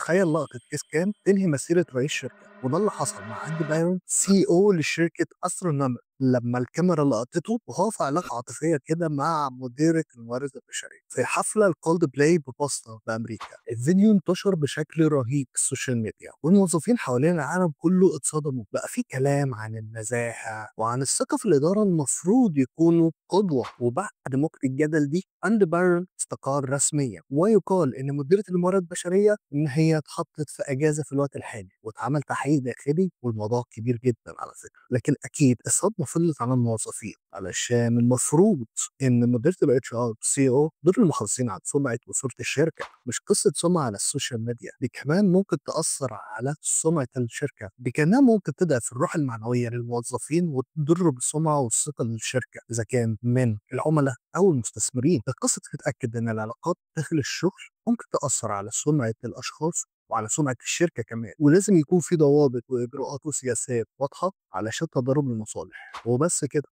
تخيل لقطة كيس كام تنهي مسيرة رئيس شركة، وده اللي حصل مع أندي بايرون سي او لشركة أسترونومر لما الكاميرا لقطته وهو في علاقة عاطفية كده مع مديرة الموارد البشرية في حفلة الكولد بلاي ببوسطن بأمريكا. الفيديو انتشر بشكل رهيب في السوشيال ميديا، والموظفين حوالين العالم كله اتصدموا. بقى في كلام عن النزاهة وعن الثقة في الإدارة المفروض يكونوا قدوة. وبعد موجة الجدل دي أندي بايرون استقال رسميا، ويقال ان مديرة الموارد البشرية ان هي اتحطت في اجازة في الوقت الحالي، واتعمل تحقيق داخلي، والموضوع كبير جدا على فكرة. لكن اكيد الصدمة فضلت على الموظفين، علشان المفروض ان مديرة الاتش ار سي او دول المحافظين على سمعة وصورة الشركة. مش قصة سمعة على السوشيال ميديا، دي كمان ممكن تأثر على سمعة الشركة، دي كمان ممكن تضعف الروح المعنوية للموظفين وتضر بالسمعة والثقة للشركة إذا كان من العملاء أو المستثمرين. القصة تتأكد إن العلاقات داخل الشغل ممكن تأثر على سمعة الأشخاص وعلى سمعة الشركة كمان، ولازم يكون في ضوابط وإجراءات وسياسات واضحة علشان تضارب المصالح. وبس كده.